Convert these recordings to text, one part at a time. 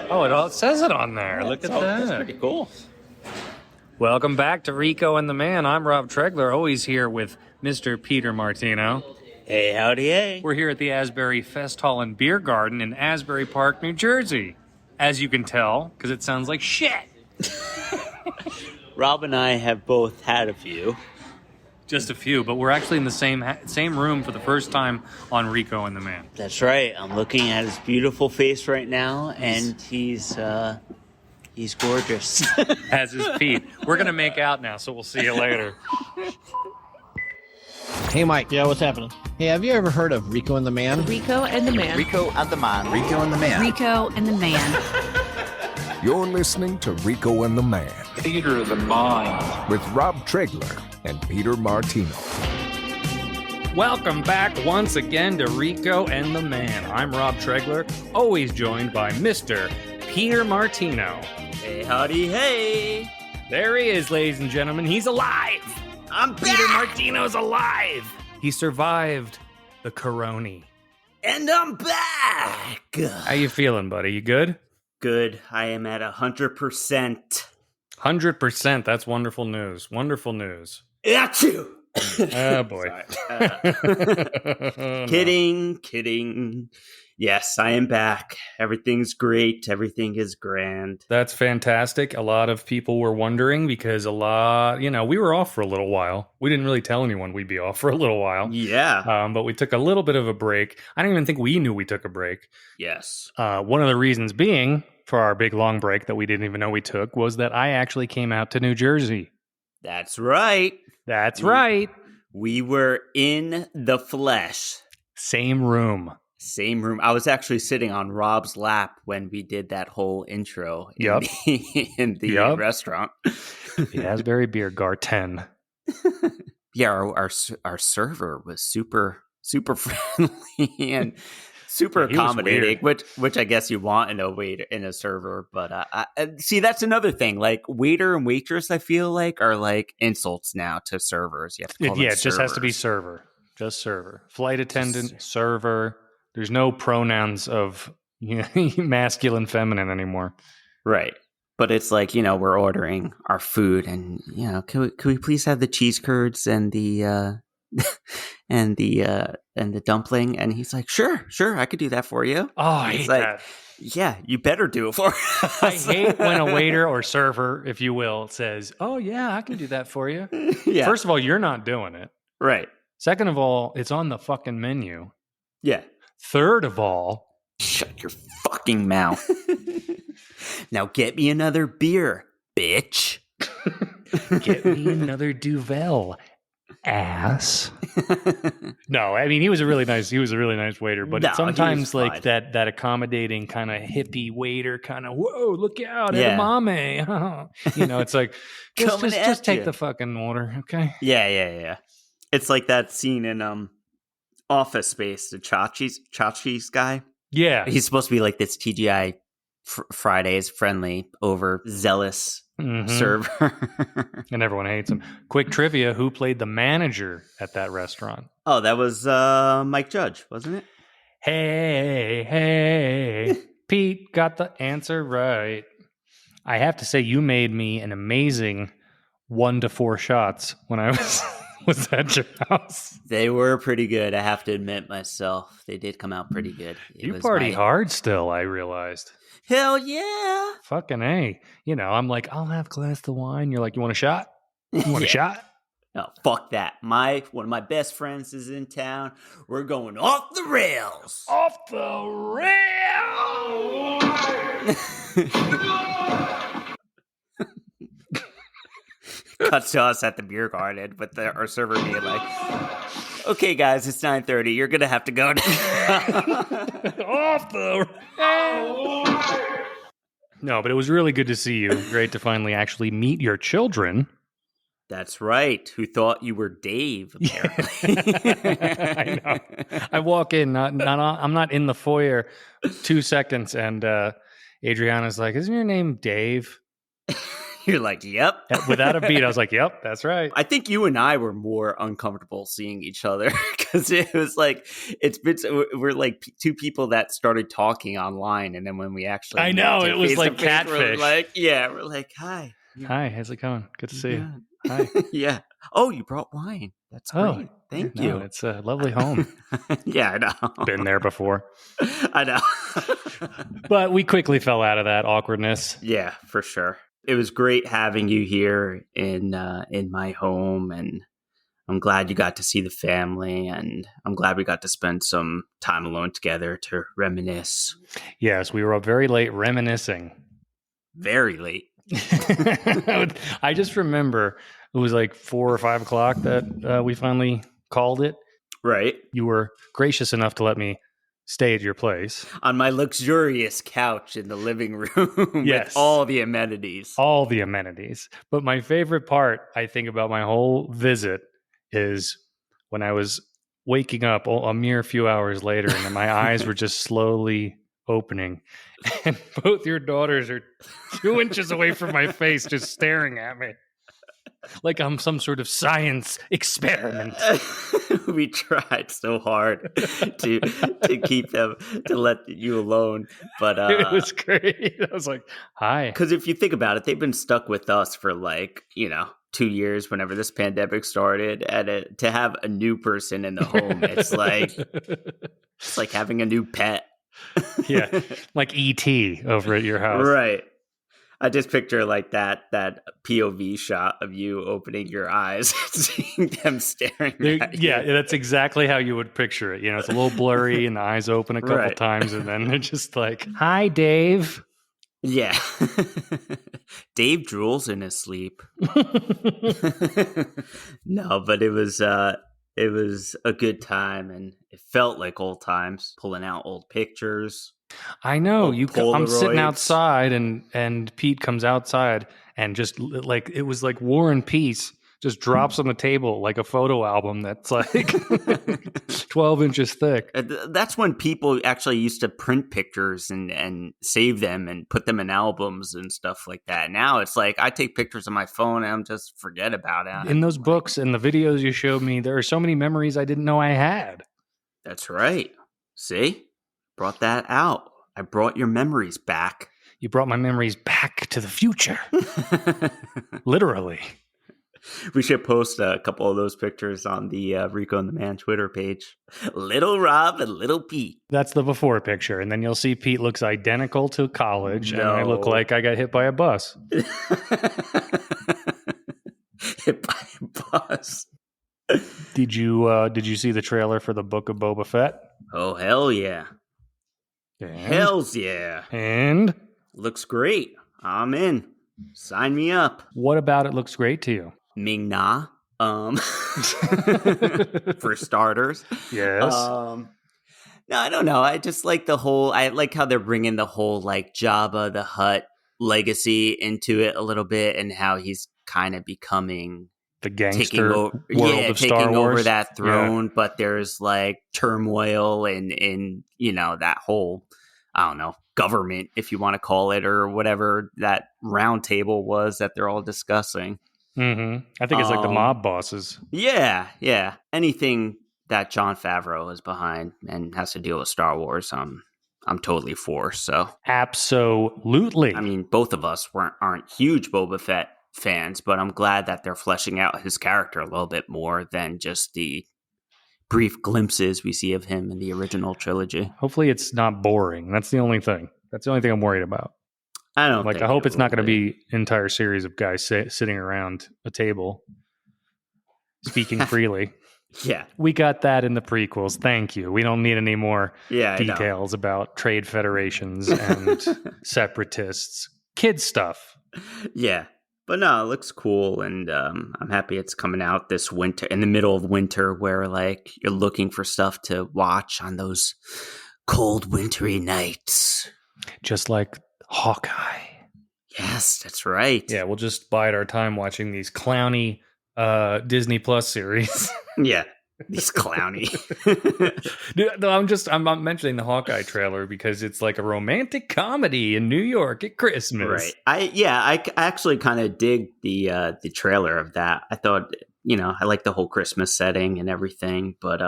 Oh, it all says it on there. Look at that. That's pretty cool. Welcome back to Rico and the Man. I'm Rob Tregler, always here with Mr. Peter Martino. Hey, howdy, hey. We're here at the Asbury Fest Hall and Beer Garden in Asbury Park, New Jersey. As you can tell, because it sounds like shit. Rob and I have both had a few. Just a few, but we're actually in the same room for the first time on Rico and the Man. That's right. I'm looking at his beautiful face right now, and he's gorgeous. As his feet. We're going to make out now, so we'll see you later. Hey, Mike. Yeah, what's happening? Hey, have you ever heard of Rico and the Man? Rico and the Man. Rico and the Man. Rico and the Man. Rico and the Man. You're listening to Rico and the Man. Theater of the Mind. With Rob Tregler and Peter Martino. Welcome back once again to Rico and the Man. I'm Rob Tregler, always joined by Mr. Peter Martino. Hey, howdy, hey. There he is, ladies and gentlemen. He's alive. I'm back. Peter Martino's alive. He survived the corona. And I'm back. How you feeling, buddy? You good? Good. I am at 100%. 100%. That's wonderful news. Wonderful news. Achoo! Oh, boy. Kidding. Yes, I am back. Everything's great. Everything is grand. That's fantastic. A lot of people were wondering because we were off for a little while. We didn't really tell anyone we'd be off for a little while. Yeah. But we took a little bit of a break. I don't even think we knew we took a break. Yes. One of the reasons being for our big long break that we didn't even know we took was that I actually came out to New Jersey. That's right. That's right. We were in the flesh. Same room. I was actually sitting on Rob's lap when we did that whole intro in the restaurant. The Asbury Beer Garden. Yeah, our server was super friendly and super accommodating, which I guess you want in a waiter in a server. But see, that's another thing. Like waiter and waitress, I feel like are like insults now to servers. You have to call them it just has to be server. Just server. Flight attendant, server. There's no pronouns of masculine, feminine anymore. Right. But it's like, we're ordering our food and, can we please have the cheese curds and the and the dumpling? And he's like, sure, I could do that for you. Oh, I hate that. Yeah, you better do it for us. I hate when a waiter or server, if you will, says, oh, yeah, I can do that for you. Yeah. First of all, you're not doing it. Right. Second of all, it's on the fucking menu. Yeah. Third of all, shut your fucking mouth. Now get me another beer, bitch. Get me another Duvel, ass. No, I mean he was a really nice waiter, but sometimes like that accommodating kind of hippie waiter, kind of whoa, look out, edamame. It's like just take the fucking order, okay? Yeah. It's like that scene in Office Space, the Chachi's guy. Yeah. He's supposed to be like this TGI Fridays friendly, overzealous server. And everyone hates him. Quick trivia, who played the manager at that restaurant? Oh, that was Mike Judge, wasn't it? Hey, Pete got the answer right. I have to say, you made me an amazing 1 to 4 shots when I was at your house. They were pretty good, I have to admit myself. They did come out pretty good. You party hard still, I realized. Hell yeah. Fucking A. I'm like, I'll have a glass of wine. You're like, you want a shot? You want a shot? No, fuck that. One of my best friends is in town. We're going off the rails. Off the rails! Cuts to us at the beer garden with our server being like, okay, guys, it's 9:30. You're going to have to go now. Off the rails! No, but it was really good to see you. Great to finally actually meet your children. That's right. Who thought you were Dave, apparently. I know. I walk in, I'm not in the foyer 2 seconds, and Adriana's like, isn't your name Dave? You're like, yep. Without a beat, I was like, yep, that's right. I think you and I were more uncomfortable seeing each other because it was like we're like two people that started talking online, and then when we actually I know it was like catfish. We're like, hi, how's it going? Good to see you. Hi. Yeah. Oh, you brought wine. That's great. Thank you. It's a lovely home. Yeah, I know. Been there before. I know. But we quickly fell out of that awkwardness. Yeah, for sure. It was great having you here in my home, and I'm glad you got to see the family, and I'm glad we got to spend some time alone together to reminisce. Yes, we were up very late reminiscing. Very late. I just remember it was like 4 or 5 o'clock that we finally called it. Right. You were gracious enough to let me stay at your place. On my luxurious couch in the living room. Yes. With all the amenities. All the amenities. But my favorite part, I think, about my whole visit is when I was waking up a mere few hours later and my eyes were just slowly opening, and both your daughters are 2 inches away from my face just staring at me like I'm some sort of science experiment. We tried so hard to keep them, to let you alone, but it was great. I was like, hi. Because if you think about it, they've been stuck with us for 2 years whenever this pandemic started, and to have a new person in the home, it's like having a new pet. Yeah, like E.T. over at your house. Right. I just picture like that POV shot of you opening your eyes and seeing them staring at you. Yeah, that's exactly how you would picture it. It's a little blurry and the eyes open a couple times, and then they're just like, hi, Dave. Yeah. Dave drools in his sleep. No, but it was a good time, and it felt like old times, pulling out old pictures. I know. I'm sitting Polaroids. outside, and Pete comes outside, and just like it was like War and Peace just drops on the table like a photo album that's like 12 inches thick. That's when people actually used to print pictures and save them and put them in albums and stuff like that. Now it's like I take pictures on my phone and I'm just forget about it. In those books and the videos you showed me, there are so many memories I didn't know I had. That's right. See? Brought that out. I brought your memories back. You brought my memories back to the future. Literally. We should post a couple of those pictures on the Rico and the Man Twitter page. Little Rob and Little Pete. That's the before picture. And then you'll see Pete looks identical to college. No. And I look like I got hit by a bus. Hit by a bus. Did you see the trailer for the Book of Boba Fett? Oh, hell yeah. Hells yeah. And? Looks great. I'm in. Sign me up. What about it looks great to you? Ming Na. For starters. Yes. No, I don't know. I just like I like how they're bringing the whole like Jabba the Hutt legacy into it a little bit, and how he's kind of becoming the gangster taking over that throne. Yeah. But there's like turmoil in that whole, I don't know, government, if you want to call it, or whatever that round table was that they're all discussing. Mm-hmm. I think it's like the mob bosses. Yeah. Anything that Jon Favreau is behind and has to deal with Star Wars, I'm totally for. So absolutely. I mean, both of us aren't huge Boba Fett fans, but I'm glad that they're fleshing out his character a little bit more than just the brief glimpses we see of him in the original trilogy. Hopefully it's not boring. That's the only thing. That's the only thing I'm worried about. I don't I hope it's not going to be an entire series of guys sitting around a table speaking freely. Yeah. We got that in the prequels. Thank you. We don't need any more details about trade federations and separatists. Kid stuff. Yeah. But no, it looks cool, and I'm happy it's coming out this winter, in the middle of winter, where like you're looking for stuff to watch on those cold, wintry nights. Just like Hawkeye. Yes, that's right. Yeah, we'll just bide our time watching these clowny Disney Plus series. Yeah, these clowny. Dude, no, I'm not mentioning the Hawkeye trailer because it's like a romantic comedy in New York at Christmas. Right. I actually kind of dig the trailer of that. I thought, I like the whole Christmas setting and everything, but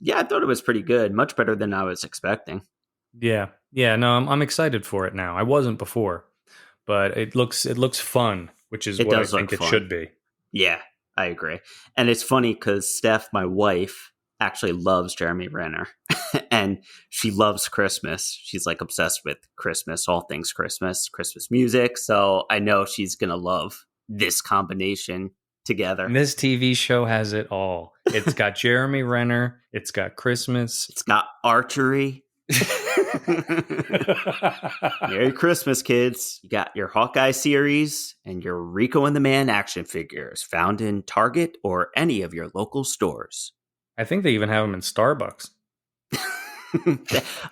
Yeah, I thought it was pretty good. Much better than I was expecting. Yeah. Yeah, no, I'm excited for it now. I wasn't before, but it looks fun, which is It what I does look think it fun. should be. Yeah, I agree. And it's funny because Steph, my wife, actually loves Jeremy Renner. And she loves Christmas. She's like obsessed with Christmas, all things Christmas music. So I know she's going to love this combination together. And this TV show has it all. It's got Jeremy Renner. It's got Christmas. It's got archery. Merry Christmas, kids. You got your Hawkeye series and your Rico and the Man action figures found in Target or any of your local stores. I think they even have them in Starbucks.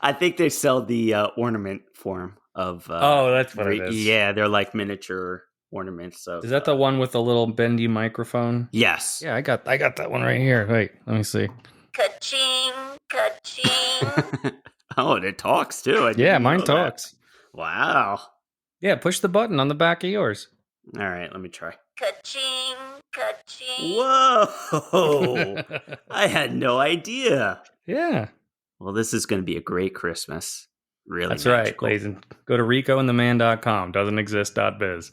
I think they sell the ornament form of. Oh, that's what it is. Yeah, they're like miniature ornaments. Of, is that the one with the little bendy microphone? Yes. Yeah, I got that one right here. Wait, let me see. Ka-ching, ka-ching. Oh, and it talks too. Yeah, mine talks. That. Wow. Yeah, push the button on the back of yours. All right, let me try. Ka-ching, ka-ching. Whoa! I had no idea. Yeah. Well, this is going to be a great Christmas. Really, that's magical. right, ladies. Go to ricoandtheman.com. Doesn't exist.biz.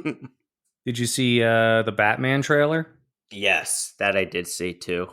Did you see the Batman trailer? Yes, that I did see too.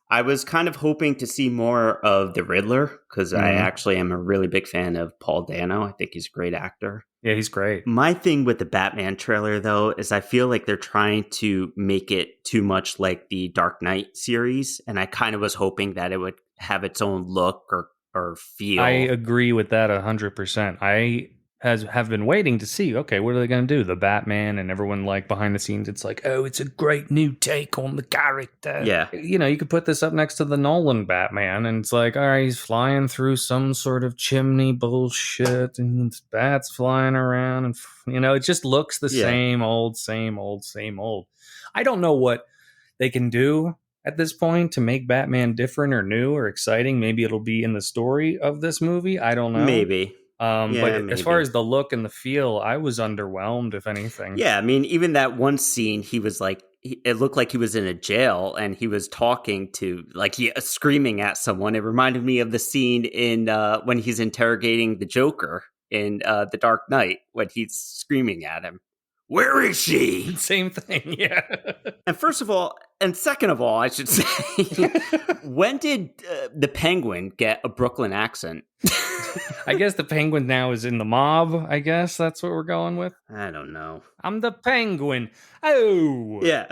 I was kind of hoping to see more of the Riddler because I actually am a really big fan of Paul Dano. I think he's a great actor. Yeah, he's great. My thing with the Batman trailer, though, is I feel like they're trying to make it too much like the Dark Knight series. And I kind of was hoping that it would have its own look or feel. I agree with that 100%. I have been waiting to see, okay, what are they going to do? The Batman and everyone like behind the scenes, it's like, oh, it's a great new take on the character. Yeah. You know, you could put this up next to the Nolan Batman and it's like, all right, he's flying through some sort of chimney bullshit and bats flying around and, you know, it just looks the same old. I don't know what they can do at this point to make Batman different or new or exciting. Maybe it'll be in the story of this movie. I don't know. Maybe. But as far as the look and the feel, I was underwhelmed, if anything. Yeah, I mean, even that one scene, he was like, it looked like he was in a jail and he was talking to, like, screaming at someone. It reminded me of the scene in when he's interrogating the Joker in The Dark Knight, when he's screaming at him. Where is she? Same thing, yeah. And first of all, and second of all, I should say, when did the Penguin get a Brooklyn accent? I guess the Penguin now is in the mob. I guess that's what we're going with. I don't know. I'm the Penguin. Oh. Yeah.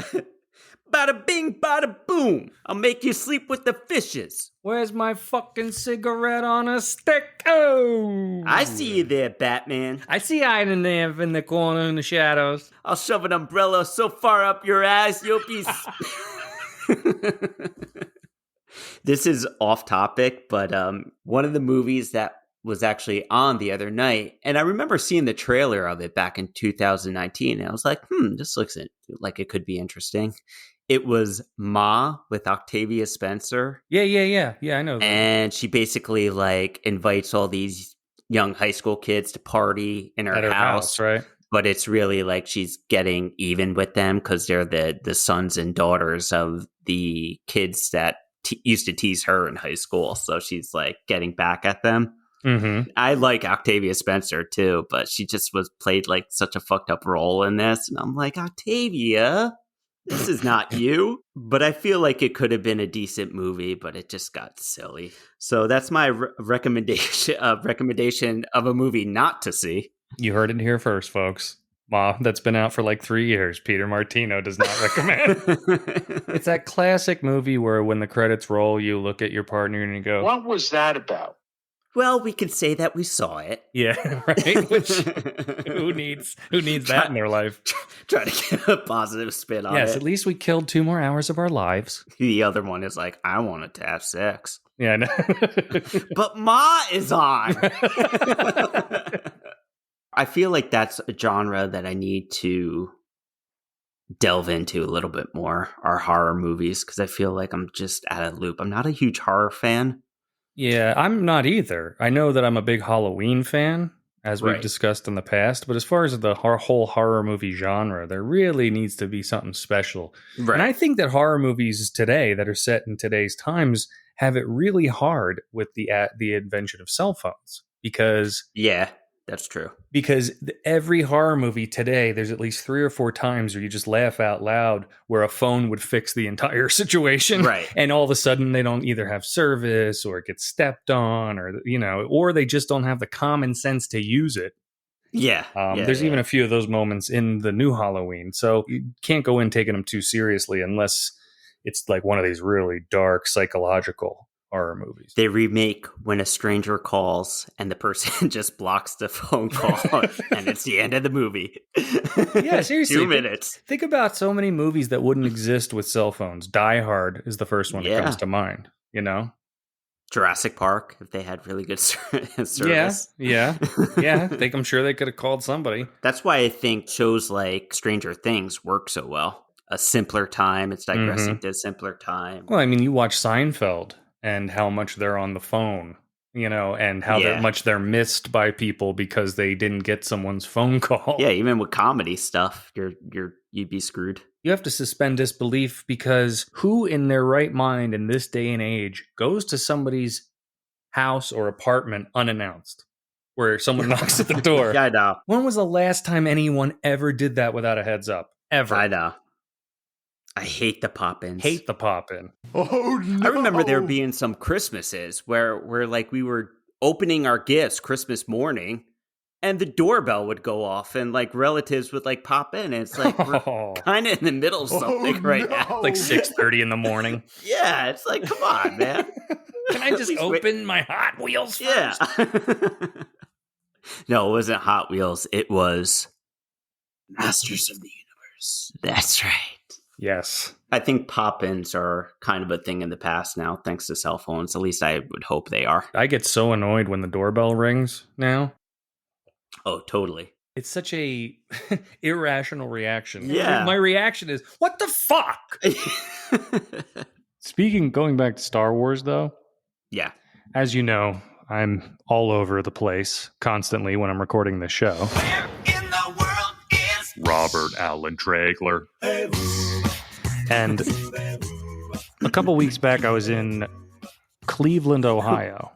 Bada bing, bada boom. I'll make you sleep with the fishes. Where's my fucking cigarette on a stick? Oh. I see you there, Batman. I see you hiding there in the corner in the shadows. I'll shove an umbrella so far up your ass, you'll be... This is off topic, but one of the movies that was actually on the other night, and I remember seeing the trailer of it back in 2019, and I was like, this looks like it could be interesting. It was Ma with Octavia Spencer. Yeah, I know that. And she basically like invites all these young high school kids to party in her house, right? But it's really like she's getting even with them because they're the sons and daughters of the kids that used to tease her in high school. So she's like getting back at them. Mm-hmm. I like Octavia Spencer too, but she just was played like such a fucked up role in this. And I'm like, Octavia, this is not you. But I feel like it could have been a decent movie, but it just got silly. So that's my recommendation of a movie not to see. You heard it here first, folks. Ma, that's been out for like 3 years. Peter Martino does not recommend. It's that classic movie where when the credits roll, you look at your partner and you go, What was that about? Well, we can say that we saw it. Yeah, right. Which who needs that in their life? Try to get a positive spin on it. Yes, at least we killed 2 more hours of our lives. The other one is like, I wanted to have sex. Yeah, I know. But Ma is on. I feel like that's a genre that I need to delve into a little bit more, are horror movies, because I feel like I'm just out of the loop. I'm not a huge horror fan. Yeah, I'm not either. I know that I'm a big Halloween fan, as we've discussed in the past. But as far as the whole horror movie genre, there really needs to be something special. Right. And I think that horror movies today that are set in today's times have it really hard with the invention of cell phones. Because that's true. Because every horror movie today, there's at least 3 or 4 times where you just laugh out loud where a phone would fix the entire situation. Right. And all of a sudden they don't either have service or it gets stepped on or they just don't have the common sense to use it. There's even a few of those moments in the new Halloween. So you can't go in taking them too seriously unless it's like one of these really dark psychological horror movies. They remake When a Stranger Calls and the person just blocks the phone call and it's the end of the movie. Yeah, seriously. 2 minutes. Think about so many movies that wouldn't exist with cell phones. Die Hard is the first one that comes to mind, Jurassic Park, if they had really good service. Yeah. I'm sure they could have called somebody. That's why I think shows like Stranger Things work so well. A simpler time. It's digressing to a simpler time. Well, I mean, you watch Seinfeld and how much they're on the phone, and how much they're missed by people because they didn't get someone's phone call. Yeah, even with comedy stuff, you'd be screwed. You have to suspend disbelief because who in their right mind in this day and age goes to somebody's house or apartment unannounced where someone knocks at the door? Yeah, I know. When was the last time anyone ever did that without a heads up? Ever. I know. I hate the pop-ins. Hate the pop-in. Oh, no. I remember there being some Christmases where like we were opening our gifts Christmas morning and the doorbell would go off and like relatives would like pop in. And it's like, we're kind of in the middle of something right now. Like 6:30 in the morning. Yeah, it's like, come on, man. Can I just open my Hot Wheels first? Yeah. No, it wasn't Hot Wheels. It was Masters of the Universe. That's right. Yes. I think pop-ins are kind of a thing in the past now, thanks to cell phones. At least I would hope they are. I get so annoyed when the doorbell rings now. Oh, totally. It's such a irrational reaction. Yeah. My reaction is, what the fuck? Going back to Star Wars, though. Yeah. As you know, I'm all over the place constantly when I'm recording this show. Where in the world is Robert Allen Traegler? And a couple weeks back, I was in Cleveland, Ohio.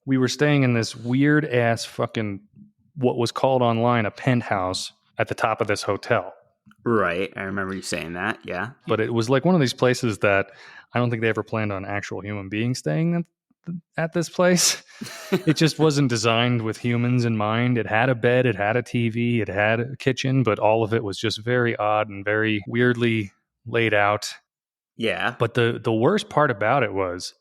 We were staying in this weird ass fucking, what was called online a penthouse at the top of this hotel. Right. I remember you saying that. Yeah. But it was like one of these places that I don't think they ever planned on actual human beings staying at this place. It just wasn't designed with humans in mind. It had a bed, it had a TV, it had a kitchen, but all of it was just very odd and very weirdly laid out. Yeah. But the worst part about it was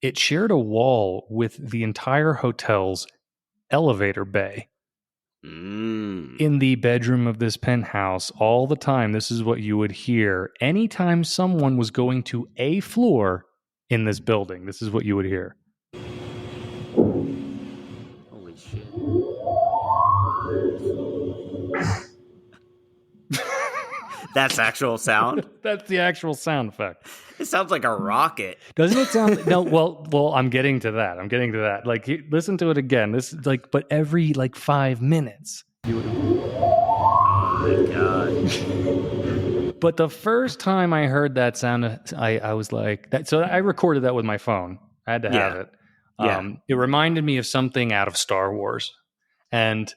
it shared a wall with the entire hotel's elevator bay. In the bedroom of this penthouse, all the time, this is what you would hear. Anytime someone was going to a floor in this building, this is what you would hear. Holy shit. That's actual sound? That's the actual sound effect. It sounds like a rocket. Doesn't it sound? No, well, I'm getting to that. Like, listen to it again. This is like, but every like 5 minutes. Oh my God. But the first time I heard that sound, I was like, that. So I recorded that with my phone. I had to have it. It reminded me of something out of Star Wars. And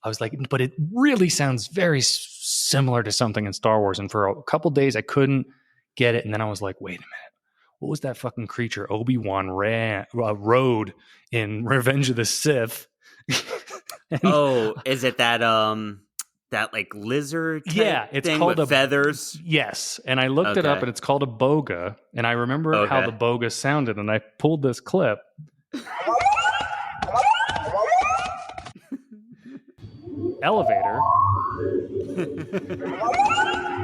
I was like, but it really sounds very similar to something in Star Wars. And for a couple days, I couldn't get it. And then I was like, wait a minute. What was that fucking creature Obi-Wan rode in Revenge of the Sith? Is it that that like lizard it's thing called with feathers? Yes. And I looked it up and it's called a boga. And I remember how the boga sounded. And I pulled this clip. Elevator.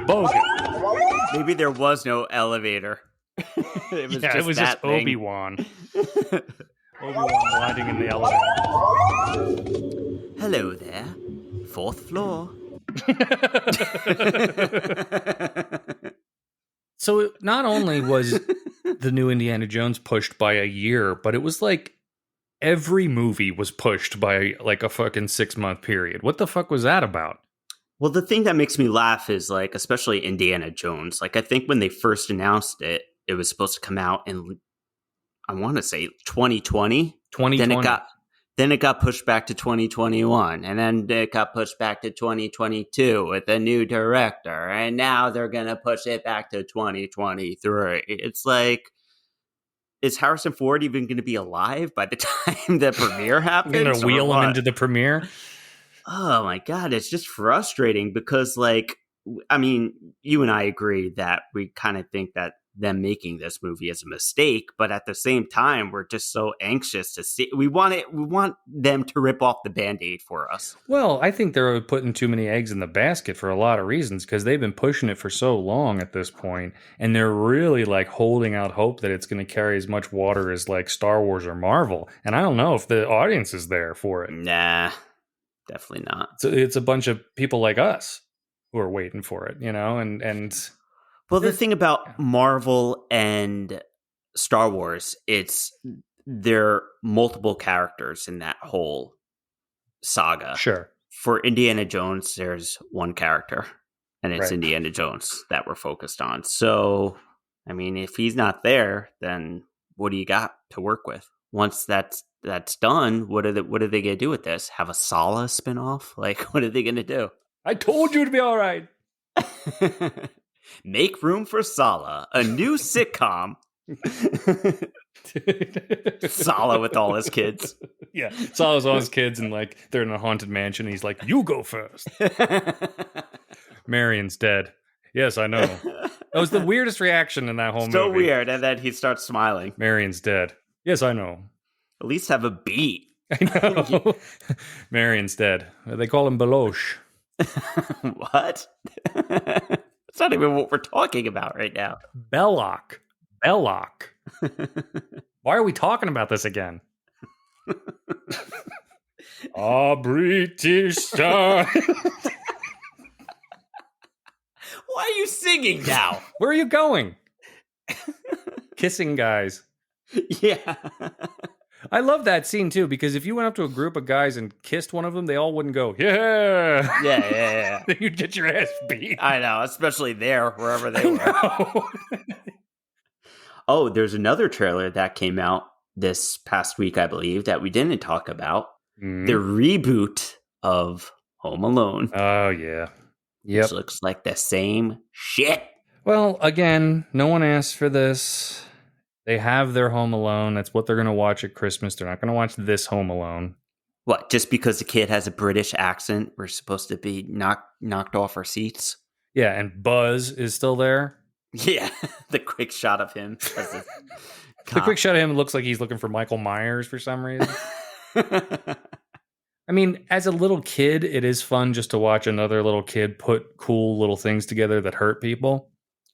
Boga. Maybe there was no elevator. It was just Obi-Wan. Obi-Wan riding in the elevator. Hello there. 4th floor. So not only was the new Indiana Jones pushed by a year, but it was like every movie was pushed by like a fucking 6-month period. What the fuck was that about? Well, the thing that makes me laugh is like, especially Indiana Jones. Like, I think when they first announced it, it was supposed to come out in, I want to say 2020. 2020. Then it got pushed back to 2021, and then it got pushed back to 2022 with a new director, and now they're gonna push it back to 2023. It's like, is Harrison Ford even going to be alive by the time the premiere happens? You're gonna wheel him into the premiere? Oh my God, it's just frustrating because, like, I mean, you and I agree that we kind of think that them making this movie is a mistake, but at the same time, we're just so anxious to see. We want them to rip off the Band-Aid for us. Well, I think they're putting too many eggs in the basket for a lot of reasons, because they've been pushing it for so long at this point, and they're really like holding out hope that it's going to carry as much water as like Star Wars or Marvel. And I don't know if the audience is there for it. Nah, definitely not. So it's a bunch of people like us who are waiting for it, you know, and well, the thing about Marvel and Star Wars, there are multiple characters in that whole saga. Sure. For Indiana Jones, there's one character, and it's Right. Indiana Jones that we're focused on. So, I mean, if he's not there, then what do you got to work with? Once that's done, what are they going to do with this? Have a Sala spinoff? Like, what are they going to do? I told you to be all right. Make room for Sala, a new sitcom. Sala with all his kids. Yeah, Salah's all his kids, and like they're in a haunted mansion. And he's like, "You go first." Marion's dead. Yes, I know. That was the weirdest reaction in that whole movie. So weird, and then he starts smiling. Marion's dead. Yes, I know. At least have a beat. I know. Marion's dead. They call him Beloche. What? That's not even what we're talking about right now. Belloc. Belloc. Why are we talking about this again? A British star. Why are you singing now? Where are you going? Kissing guys. Yeah. I love that scene too, because if you went up to a group of guys and kissed one of them, they all wouldn't go, yeah. Yeah. Then you'd get your ass beat. I know, especially there, wherever they were. Oh, there's another trailer that came out this past week, I believe, that we didn't talk about. Mm. The reboot of Home Alone. Oh, yeah. Yep. Which looks like the same shit. Well, again, no one asked for this. They have their Home Alone. That's what they're going to watch at Christmas. They're not going to watch this Home Alone. What, just because the kid has a British accent, we're supposed to be knocked off our seats? Yeah, and Buzz is still there. Yeah, the quick shot of him. The quick shot of him looks like he's looking for Michael Myers for some reason. I mean, as a little kid, it is fun just to watch another little kid put cool little things together that hurt people.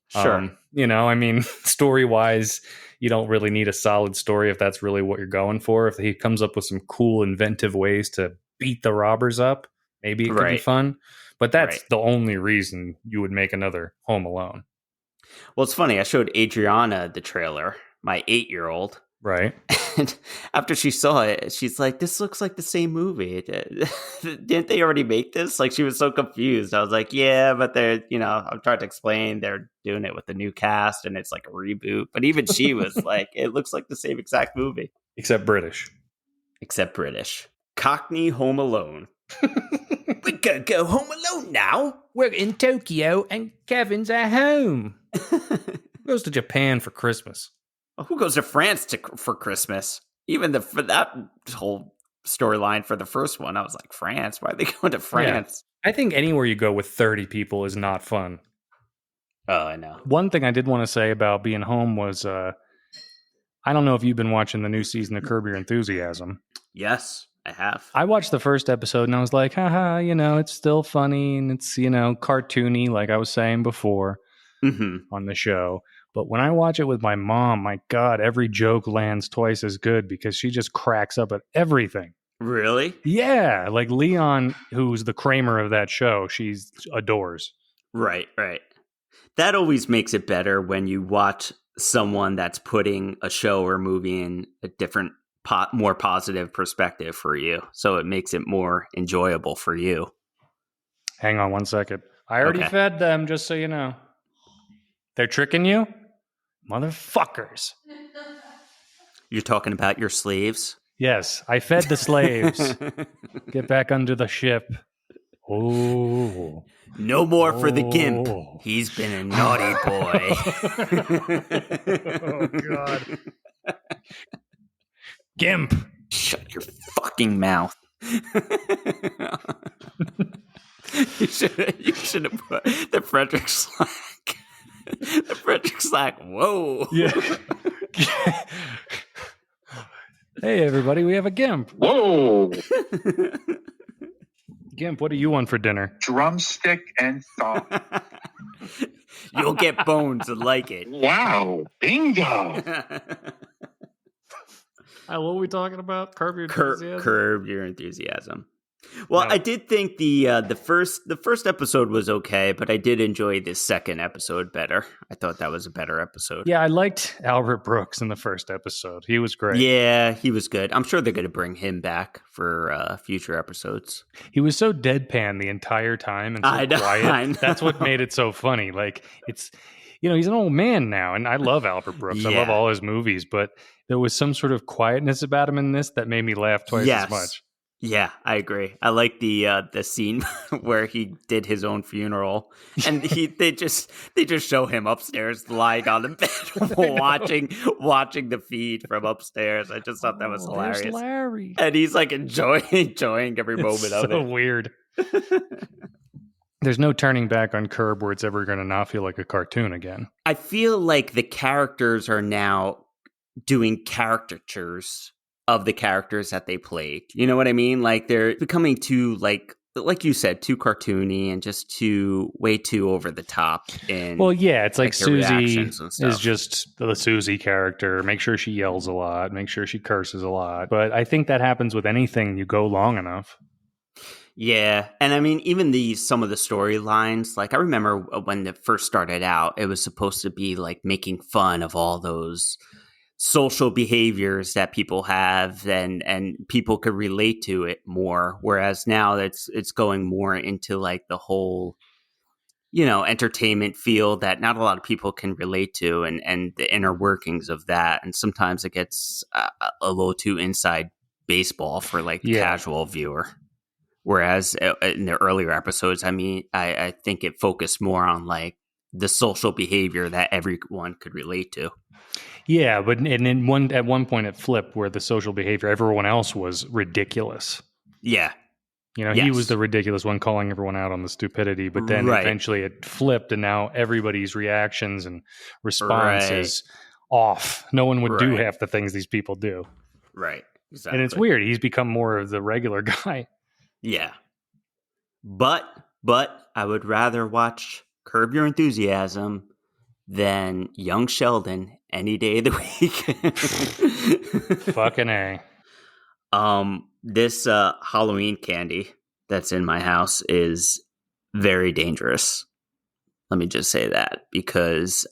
Sure. You know, I mean, story-wise, you don't really need a solid story if that's really what you're going for. If he comes up with some cool, inventive ways to beat the robbers up, maybe it could be fun. But that's the only reason you would make another Home Alone. Well, it's funny. I showed Adriana the trailer, my 8-year-old. Right. And after she saw it, she's like, this looks like the same movie. Didn't they already make this? Like, she was so confused. I was like, yeah, but they're, I'm trying to explain they're doing it with the new cast and it's like a reboot. But even she was like, it looks like the same exact movie. Except British. Cockney Home Alone. We're going to go home alone now. We're in Tokyo and Kevin's at home. Goes to Japan for Christmas. Who goes to France for Christmas? Even for that whole storyline for the first one, I was like, France? Why are they going to France? Yeah. I think anywhere you go with 30 people is not fun. Oh, I know. One thing I did want to say about being home was, I don't know if you've been watching the new season of Curb Your Enthusiasm. Yes, I have. I watched the first episode and I was like, haha, it's still funny and it's, cartoony, like I was saying before on the show. But when I watch it with my mom, my God, every joke lands twice as good because she just cracks up at everything. Really? Yeah. Like Leon, who's the Kramer of that show, she adores. Right. That always makes it better when you watch someone that's putting a show or movie in a different more positive perspective for you. So it makes it more enjoyable for you. Hang on 1 second. I already Okay. fed them, just so you know. They're tricking you? Motherfuckers. You're talking about your slaves? Yes, I fed the slaves. Get back under the ship. Oh. No more for the gimp. Oh. He's been a naughty boy. Oh, God. Gimp. Shut your fucking mouth. You should have put the Frederick Slack. The Frederick Slack. Whoa. Yeah. Hey, everybody, we have a gimp. Whoa! Gimp, what do you want for dinner? Drumstick and thumb. You'll get bones and like it. Wow! Bingo! What were we talking about? Curb Your Enthusiasm? Curb Your Enthusiasm. Well, No. I did think the first episode was okay, but I did enjoy the second episode better. I thought that was a better episode. Yeah, I liked Albert Brooks in the first episode. He was great. Yeah, he was good. I'm sure they're going to bring him back for future episodes. He was so deadpan the entire time and so I know. quiet. That's what made it so funny. Like, it's, he's an old man now, and I love Albert Brooks. I love Yeah. all his movies, but there was some sort of quietness about him in this that made me laugh twice as much. Yeah, I agree. I like the scene where he did his own funeral, and they just show him upstairs lying on the bed watching the feed from upstairs. I just thought that was hilarious. There's Larry. And he's like enjoying every moment It's of so it. weird. There's no turning back on Curb where it's ever going to not feel like a cartoon again. I feel like the characters are now doing caricatures of the characters that they played. You know what I mean? Like they're becoming too like you said, too cartoony and just way too over the top. Well, yeah, it's like their Susie reactions and stuff. is just the Susie character. Make sure she yells a lot. Make sure she curses a lot. But I think that happens with anything you go long enough. Yeah, and I mean, even some of the storylines, like I remember when it first started out, it was supposed to be like making fun of all those social behaviors that people have and people could relate to it more. Whereas now it's going more into like the whole, entertainment field that not a lot of people can relate to and the inner workings of that. And sometimes it gets a little too inside baseball for like the casual viewer. Whereas in the earlier episodes, I mean, I think it focused more on like the social behavior that everyone could relate to. Yeah, but at one point it flipped where the social behavior, everyone else was ridiculous. Yeah. He was the ridiculous one calling everyone out on the stupidity, but then eventually it flipped and now everybody's reactions and response is off. No one would do half the things these people do. Right. Exactly. And it's weird. He's become more of the regular guy. Yeah. But I would rather watch Curb Your Enthusiasm than Young Sheldon any day of the week. Fucking A. This Halloween candy that's in my house is very dangerous. Let me just say that, because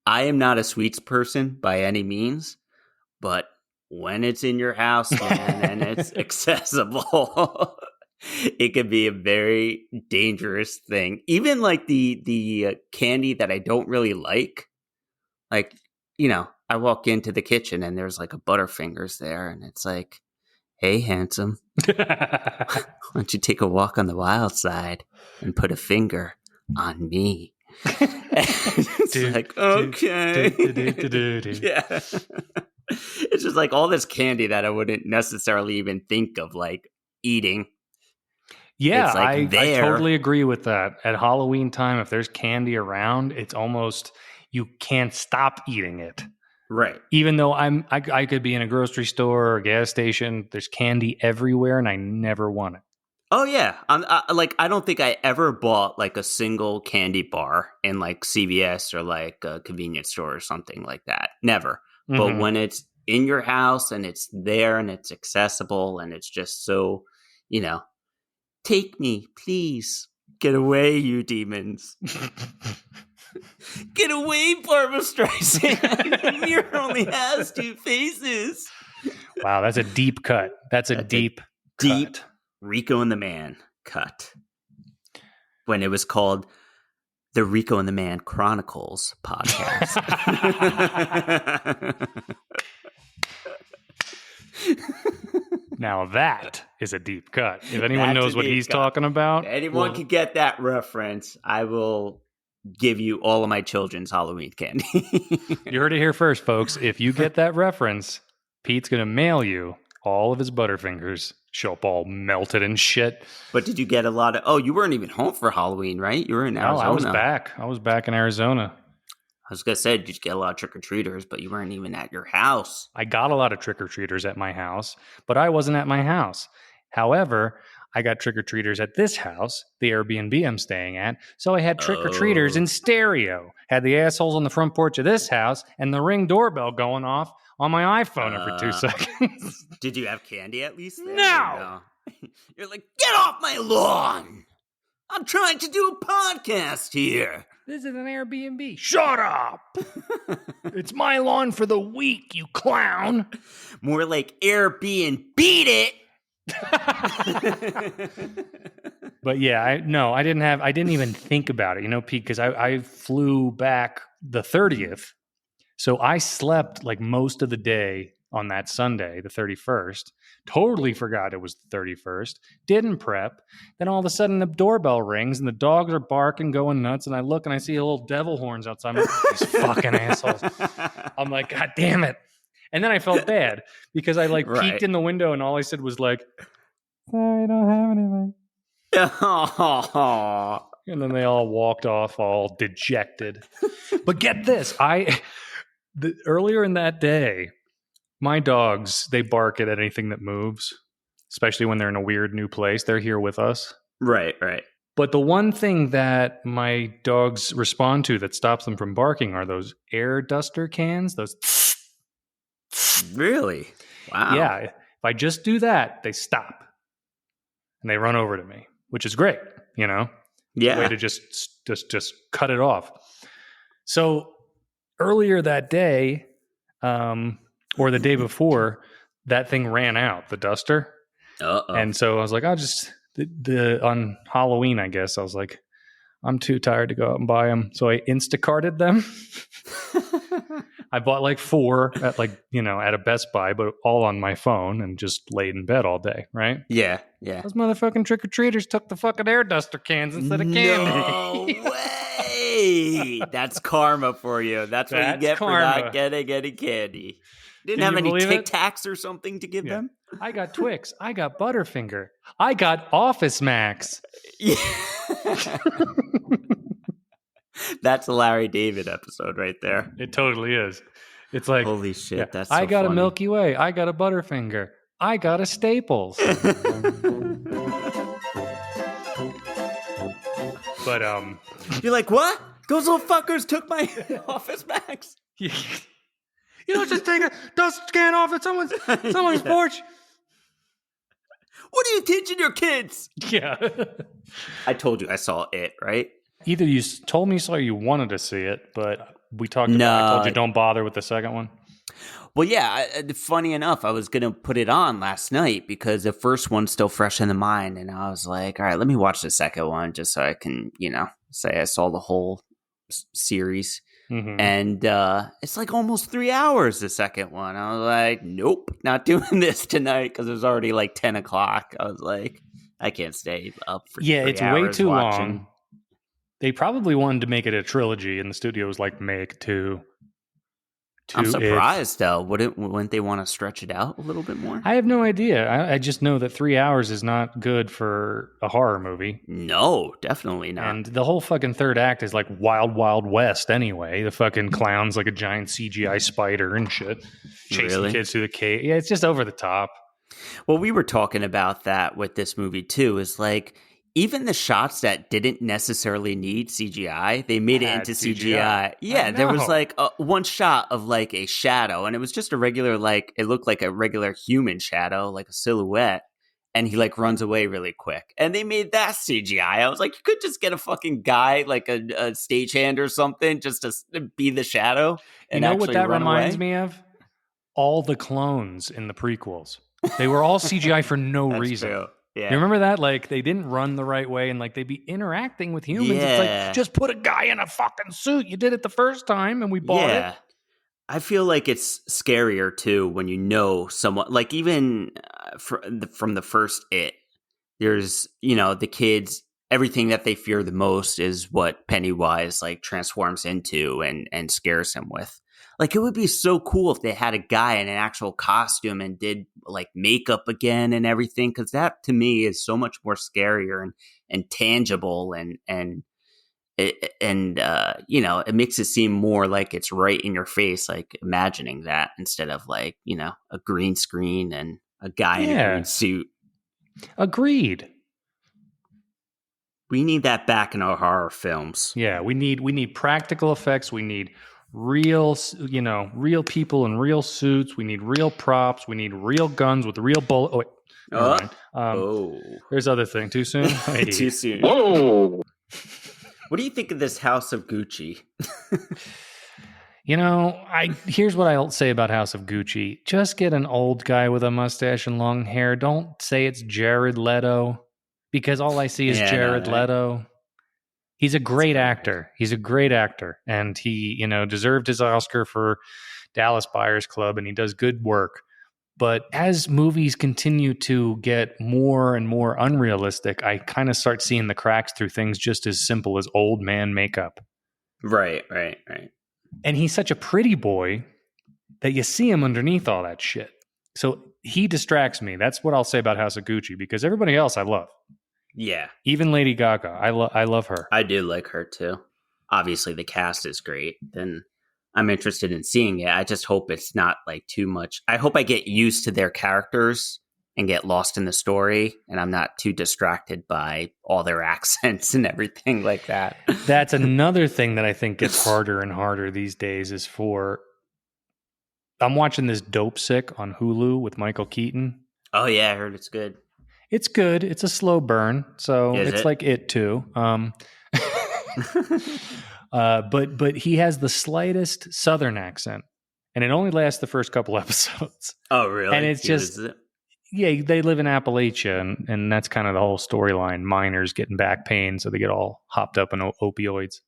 I am not a sweets person by any means, but when it's in your house, man, and it's accessible, it can be a very dangerous thing. Even like the candy that I don't really like, I walk into the kitchen and there's like a Butterfingers there, and it's like, hey, handsome, why don't you take a walk on the wild side and put a finger on me? It's like, okay. Yeah. It's just like all this candy that I wouldn't necessarily even think of like eating. Yeah, It's like I totally agree with that. At Halloween time, if there's candy around, it's almost, you can't stop eating it. Right. Even though I could be in a grocery store or a gas station, there's candy everywhere and I never want it. Oh yeah, I don't think I ever bought like a single candy bar in like CVS or like a convenience store or something like that. Never. Mm-hmm. But when it's in your house and it's there and it's accessible and it's just so, take me, please. Get away, you demons. Get away, Barbara Streisand. The mirror only has two faces. Wow, that's a deep cut. That's a deep cut. Rico and the Man cut. When it was called the Rico and the Man Chronicles podcast. Now that is a deep cut. If anyone knows what he's talking about. If anyone can get that reference, I will give you all of my children's Halloween candy. You heard it here first, folks. If you get that reference, Pete's going to mail you all of his Butterfingers. Show up all melted and shit. But did you get a lot of... Oh, you weren't even home for Halloween, right? You were in Arizona. No, I was back in Arizona. I was going to say, did you get a lot of trick-or-treaters, but you weren't even at your house. I got a lot of trick-or-treaters at my house, but I wasn't at my house. However, I got trick-or-treaters at this house, the Airbnb I'm staying at, so I had trick-or-treaters in stereo. Had the assholes on the front porch of this house and the Ring doorbell going off on my iPhone every 2 seconds. Did you have candy at least there? No! You're like, get off my lawn! I'm trying to do a podcast here. This is an Airbnb. Shut up! It's my lawn for the week, you clown. More like Airbnb beat it. But yeah, I didn't even think about it, Pete, because I flew back the 30th. So I slept like most of the day on that Sunday, the 31st. Totally forgot it was the 31st. Didn't prep. Then all of a sudden the doorbell rings and the dogs are barking, going nuts. And I look and I see a little devil horns outside. I'm like, these fucking assholes. I'm like, God damn it. And then I felt bad because I peeked in the window and all I said was like, sorry, I don't have anything. And then they all walked off all dejected. But get this, earlier in that day, my dogs, they bark at anything that moves, especially when they're in a weird new place. They're here with us. Right. But the one thing that my dogs respond to that stops them from barking are those air duster cans, those. Really? Wow. Yeah. If I just do that, they stop. And they run over to me, which is great, Yeah. A way to just cut it off. So earlier that day, or the day before, that thing ran out, the duster. Uh-oh. And so I was like, I'll just, on Halloween, I guess, I was like, I'm too tired to go out and buy them. So I Instacarted them. I bought 4 at at a Best Buy, but all on my phone and just laid in bed all day, right? Yeah. Those motherfucking trick-or-treaters took the fucking air duster cans instead of candy. No way! That's karma for you. That's what you get karma. For not getting any candy. Didn't have any Tic Tacs or something to give them? I got Twix. I got Butterfinger. I got Office Max. Yeah. That's a Larry David episode right there. It totally is. It's like, holy shit, that's so I got funny. a Milky Way. I got a Butterfinger. I got a Staples. But you're like, what? Those little fuckers took my Office Max. You don't just take a dust can off at someone's porch. What are you teaching your kids? Yeah. I told you I saw it, right? Either you told me so or you wanted to see it, but we talked about it. I told you don't bother with the second one. Well, yeah, funny enough, I was going to put it on last night because the first one's still fresh in the mind. And I was like, all right, let me watch the second one just so I can, say I saw the whole series. Mm-hmm. And it's almost 3 hours, the second one. I was like, nope, not doing this tonight because it was already 10 o'clock. I was like, I can't stay up for 3 hours. It's way too long. They probably wanted to make it a trilogy, and the studio was like, make two. I'm surprised, though. Wouldn't they want to stretch it out a little bit more? I have no idea. I just know that 3 hours is not good for a horror movie. No, definitely not. And the whole fucking third act is like Wild Wild West anyway. The fucking clown's like a giant CGI spider and shit. Chasing kids through the cave. Yeah, it's just over the top. Well, we were talking about that with this movie, too, is even the shots that didn't necessarily need CGI, they made it into CGI. Yeah, there was one shot of a shadow, and it was just a regular, it looked like a regular human shadow, like a silhouette, and he runs away really quick. And they made that CGI. I was like, you could just get a fucking guy, a stagehand or something, just to be the shadow. And what that reminds me of? all the clones in the prequels. They were all CGI for no That's reason. true. Yeah. You remember that? Like, they didn't run the right way, and like they'd be interacting with humans. It's Yeah. like, just put a guy in a fucking suit. You did it the first time, and we bought it. I feel like it's scarier too when you know someone. Like even from the first It, there's the kids. Everything that they fear the most is what Pennywise like transforms into and scares him with. Like, it would be so cool if they had a guy in an actual costume and did like makeup again and everything, because that to me is so much more scarier and tangible and it makes it seem more like it's right in your face, like imagining that instead of like a green screen and a guy in a green suit. Agreed. We need that back in our horror films. Yeah, we need practical effects. We need real people in real suits. We need real props. We need real guns with real bullets. Oh, wait. Never mind. There's other thing. Too soon? Hey. Too soon. Whoa! What do you think of this House of Gucci? Here's what I'll say about House of Gucci. Just get an old guy with a mustache and long hair. Don't say it's Jared Leto, because all I see is Jared Leto. He's a great actor. He's a great actor, and he, deserved his Oscar for Dallas Buyers Club, and he does good work. But as movies continue to get more and more unrealistic, I kind of start seeing the cracks through things just as simple as old man makeup. Right. And he's such a pretty boy that you see him underneath all that shit. So he distracts me. That's what I'll say about House of Gucci, because everybody else I love. Yeah. Even Lady Gaga. I love her. I do like her too. Obviously the cast is great. Then I'm interested in seeing it. I just hope it's not like too much. I hope I get used to their characters and get lost in the story, and I'm not too distracted by all their accents and everything like that. That's another thing that I think gets harder and harder these days is I'm watching this Dope Sick on Hulu with Michael Keaton. Oh yeah, I heard it's good. It's good. It's a slow burn, so it's like It too. But he has the slightest Southern accent, and it only lasts the first couple episodes. Oh, really? And it's they live in Appalachia, and that's kind of the whole storyline. Miners getting back pain, so they get all hopped up in opioids.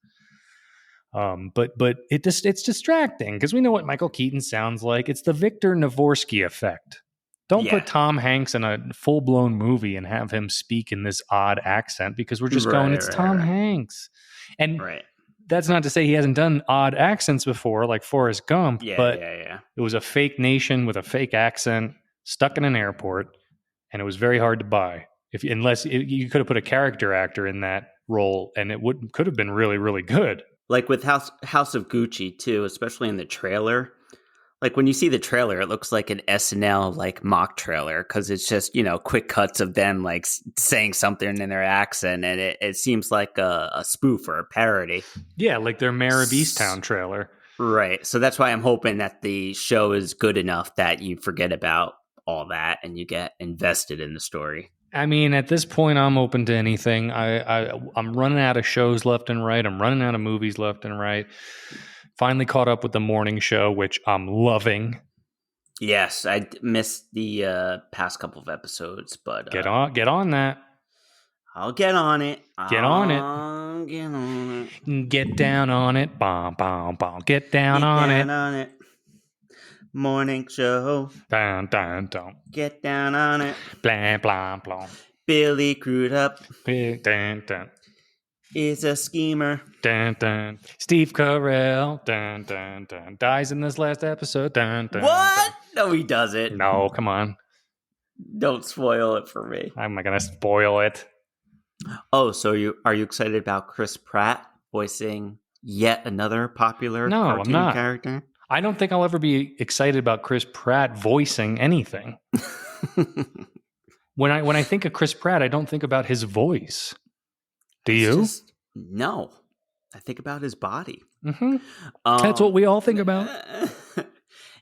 But it's distracting because we know what Michael Keaton sounds like. It's the Victor Navorsky effect. Don't put Tom Hanks in a full-blown movie and have him speak in this odd accent, because we're just it's Tom Hanks. And that's not to say he hasn't done odd accents before, like Forrest Gump, but it was a fake nation with a fake accent stuck in an airport, and it was very hard to buy. Unless you could have put a character actor in that role, and it could have been really, really good. Like with House of Gucci too, especially in the trailer. Like when you see the trailer, it looks like an SNL like mock trailer, because it's just quick cuts of them like saying something in their accent, and it seems like a spoof or a parody. Yeah, like their Mayor of Easttown trailer. Right. So that's why I'm hoping that the show is good enough that you forget about all that and you get invested in the story. I mean, at this point, I'm open to anything. I'm running out of shows left and right. I'm running out of movies left and right. Finally caught up with the morning show, which I'm loving. Yes, I missed the past couple of episodes, but get on that. I'll get on it. Get on it. Get down on it. Bom, bom, bom. Get down on it. Morning show. Dun, dun, dun. Get down on it. Blah, blah, blah. Billy Crudup. Dun, dun. Is a schemer. Dun, dun. Steve Carell. Dun, dun, dun. Dies in this last episode. Dun, dun, what? Dun. No, he doesn't. No, come on. Don't spoil it for me. How am I going to spoil it? Oh, so are you excited about Chris Pratt voicing yet another popular cartoon I'm not. character? I don't think I'll ever be excited about Chris Pratt voicing anything. When I think of Chris Pratt, I don't think about his voice. Do you? No. I think about his body. Mm-hmm. That's what we all think about.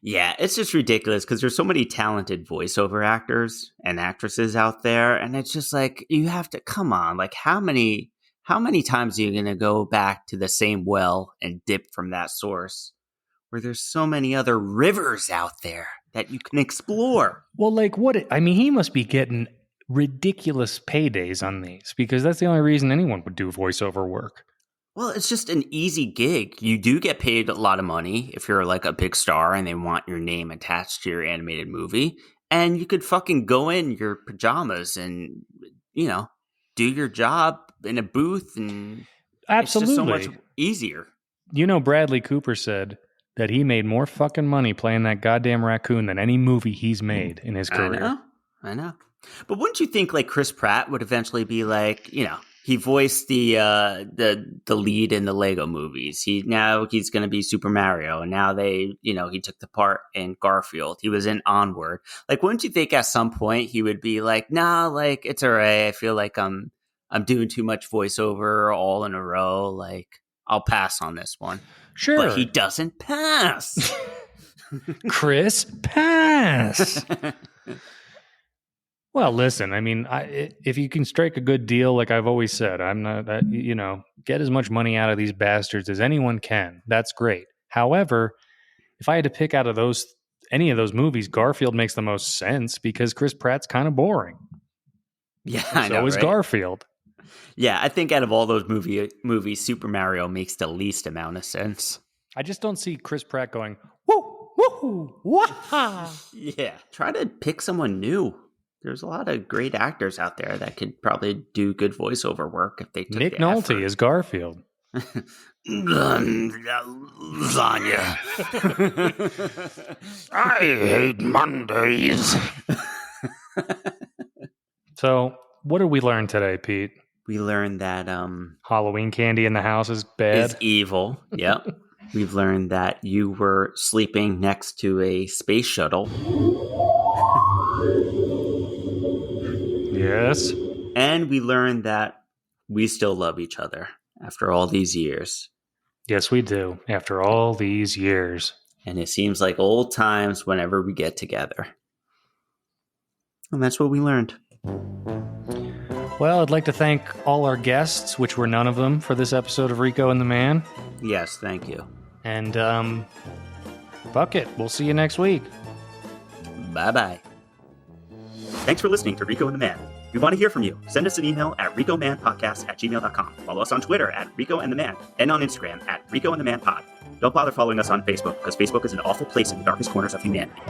Yeah, it's just ridiculous because there's so many talented voiceover actors and actresses out there, and it's just like you have to come on. Like how many times are you going to go back to the same well and dip from that source? where there's so many other rivers out there that you can explore. Well, like he must be getting ridiculous paydays on these, because that's the only reason anyone would do voiceover work. Well, it's just an easy gig. You do get paid a lot of money if you're like a big star and they want your name attached to your animated movie. And you could fucking go in your pajamas and, do your job in a booth, and absolutely, it's just so much easier. Bradley Cooper said that he made more fucking money playing that goddamn raccoon than any movie he's made in his career. I know. But wouldn't you think like Chris Pratt would eventually be like, he voiced the lead in the Lego movies. He's going to be Super Mario, and now he took the part in Garfield. He was in Onward. Like, wouldn't you think at some point he would be like, nah, like it's all right. I feel like I'm doing too much voiceover all in a row. Like, I'll pass on this one. Sure, but he doesn't pass. Chris, pass. Well, listen, I mean, if you can strike a good deal, like I've always said, I'm not, get as much money out of these bastards as anyone can. That's great. However, if I had to pick out of any of those movies, Garfield makes the most sense because Chris Pratt's kind of boring. Yeah, I know, so is right? Garfield. Yeah, I think out of all those movies, Super Mario makes the least amount of sense. I just don't see Chris Pratt going, woo, woo, wah. Yeah, try to pick someone new. There's a lot of great actors out there that could probably do good voiceover work if they took Nick Nolte is Garfield. Lasagna. I hate Mondays. So, what did we learn today, Pete? We learned that Halloween candy in the house is bad. Is evil. Yep. We've learned that you were sleeping next to a space shuttle. Yes. And we learned that we still love each other after all these years. Yes, we do. After all these years. And it seems like old times whenever we get together. And that's what we learned. Well, I'd like to thank all our guests, which were none of them, for this episode of Rico and the Man. Yes, thank you. And, fuck it. We'll see you next week. Bye-bye. Thanks for listening to Rico and the Man. We want to hear from you. Send us an email at ricomanpodcast@gmail.com. Follow us on Twitter at Rico and the Man, and on Instagram at Rico and the Man Pod. Don't bother following us on Facebook, because Facebook is an awful place in the darkest corners of humanity.